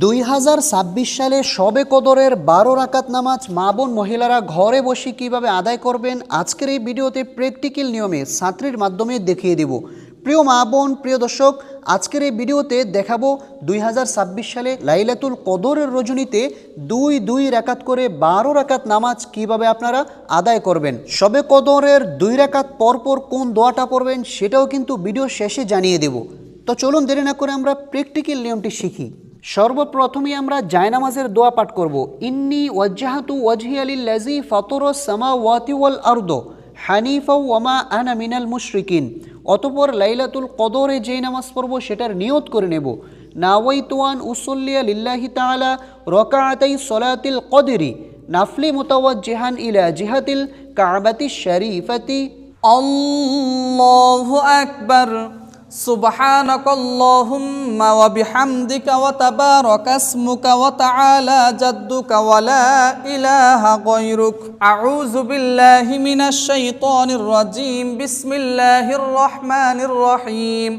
2026 সালে শবে কদরের 12 রাকাত নামাজ মা বোন মহিলারা ঘরে বসে কিভাবে আদায় করবেন আজকের এই ভিডিওতে প্র্যাকটিক্যাল নিয়মে ছাত্রীর মাধ্যমে দেখিয়ে দেব। প্রিয় মা বোন, প্রিয় দর্শক, আজকের এই ভিডিওতে দেখাবো 2026 সালে লাইলাতুল কদরের রজনীতে দুই রাকাত করে 12 রাকাত নামাজ কিভাবে আপনারা আদায় করবেন। শবে কদরের 2 রাকাত পরপর কোন দোয়াটা পড়বেন সেটাও কিন্তু ভিডিও শেষে জানিয়ে দেব। তো চলুন দেরি না করে আমরা প্র্যাকটিক্যাল নিয়মটি শিখি। সর্বপ্রথমেই আমরা জায়নামাজের দোয়া পাঠ করব। ইন্নী ওয়াজ্জাহাতু ওয়াজহিয়া লিল্লাযী ফাতারাস সামাওয়াতি ওয়াল আরদ হানিফা ওয়া মা আনা মিনাল মুশরিকিন। অতঃপর লাইলাতুল কদরে যেই নামাজ পড়ব সেটার নিয়ত করে নেব। নাওয়াইতু আন উসাল্লিয়া লিল্লাহি তাআলা রাকাআতাই সলাতিল কদরি নাফলি মুতাওয়াজ্জিহান ইলা জিহাতিল কাবাতিশ শরীফাতি। আল্লাহু আকবার। সুবহানাকাল্লাহুম্মা ওয়া বিহামদিকা ওয়া তাবারাকা ইসমুকা ওয়া তাআলা জাদ্দুকা ওয়া লা ইলাহা গায়রুক। আউযু বিল্লাহি মিনাশ শাইতানির রাজীম। বিসমিল্লাহির রহমানির রহিম।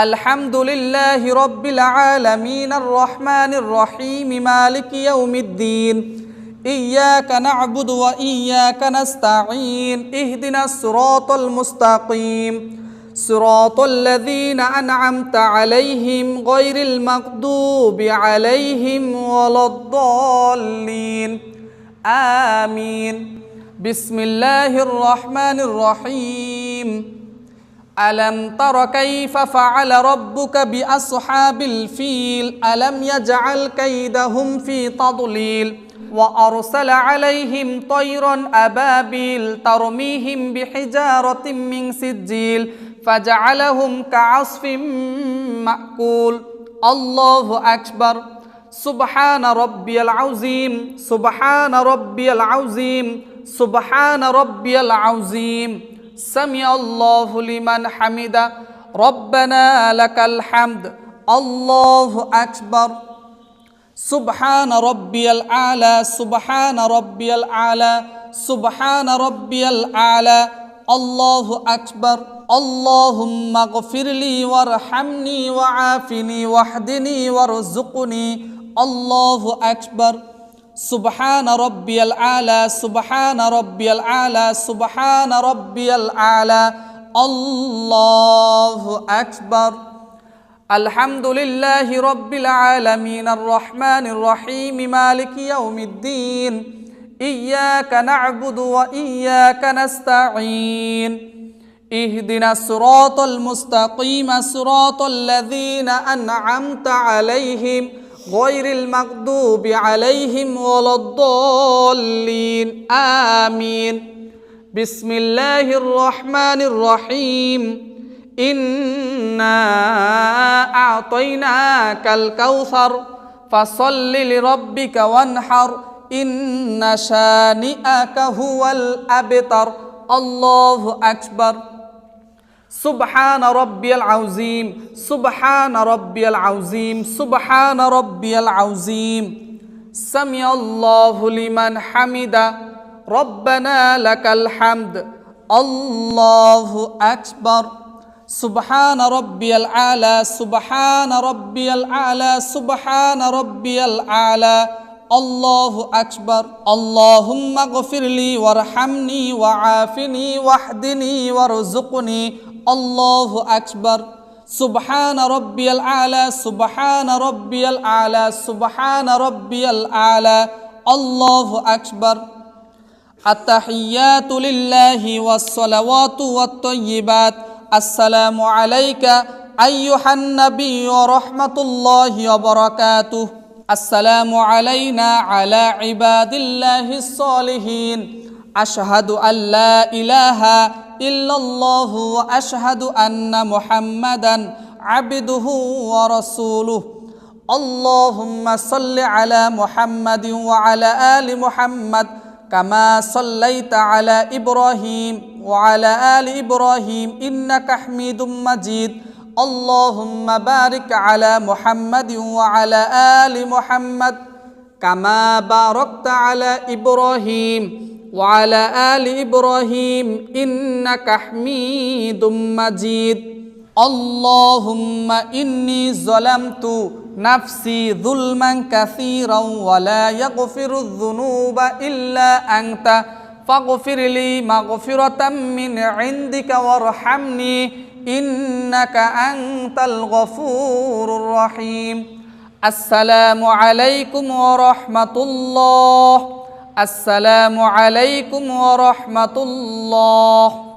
আলহামদুলিল্লাহি রাব্বিল আলামিন আর রহমানির রহিম মালিকি ইয়াউমিদ্দিন। ইয়্যাকা না'বুদু ওয়া ইয়্যাকা নাস্তাঈন। ইহদিনাস সিরাতাল মুস্তাকিম صراط الذين أنعمت عليهم غير المغضوب عليهم ولا الضالين آمين بسم الله الرحمن الرحيم ألم تر كيف فعل ربك بأصحاب الفيل ألم يجعل كيدهم في تضليل وأرسل عليهم طيرا أبابيل ترميهم بحجارة من سجيل فجعلهم كعصف مأكول الله أكبر سبحان ربي العظيم سبحان ربي العظيم سبحان ربي العظيم سمع الله لمن حمده ربنا لك الحمد الله أكبر سبحان ربي الأعلى سبحان ربي الأعلى سبحان ربي الأعلى الله أكبر اللهم اغفر لي وارحمني وعافني واهدني وارزقني الله أكبر سبحان ربي الأعلى سبحان ربي الأعلى سبحان ربي الأعلى الله أكبر الحمد لله رب العالمين الرحمن الرحيم مالك يوم الدين إياك نعبد وإياك نستعين اهدنا الصراط المستقيم صراط الذين أنعمت عليهم غير المغضوب عليهم ولا الضالين آمين بسم الله الرحمن الرحيم إنا أعطيناك الكوثر فصل لربك وانحر إن شانئك هو الأبتر الله أكبر سبحان ربي العظيم سبحان ربي العظيم سبحان ربي العظيم سمع الله لمن حمده ربنا لك الحمد الله أكبر سبحان ربي الأعلى سبحان ربي الأعلى سبحان ربي الأعلى الله أكبر اللهم اغفر لي وارحمني وعافني واهدني وارزقني الله أكبر سبحان ربي الأعلى سبحان ربي الأعلى سبحان ربي الأعلى الله أكبر التحيات لله والصلوات والطيبات السلام عليك أيها النبي ورحمة الله وبركاته السلام علينا على عباد الله الصالحين أشهد أن لا إله إلا الله وأشهد أن محمدا عبده ورسوله اللهم صل على محمد وعلى آل محمد كما صليت على إبراهيم وعلى آل إبراهيم إنك حميد مجيد اللهم بارك على محمد وعلى آل محمد كما باركت على إبراهيم وعلى آل إبراهيم إنك حميد مجيد اللهم إني ظلمت নাফসি যুলমান কাসীরাও ওয়া লা ইয়াগফিরুয যুনুবা ইল্লা আনতা ফাগফিরলি মাগফিরাতাম মিন ইনদিকা ওয়ারহামনি ইন্নাকা আনতাল গফুরুর রহিম। আসসালামু আলাইকুম ওয়া রাহমাতুল্লাহ। আসসালামু আলাইকুম ওয়া রাহমাতুল্লাহ।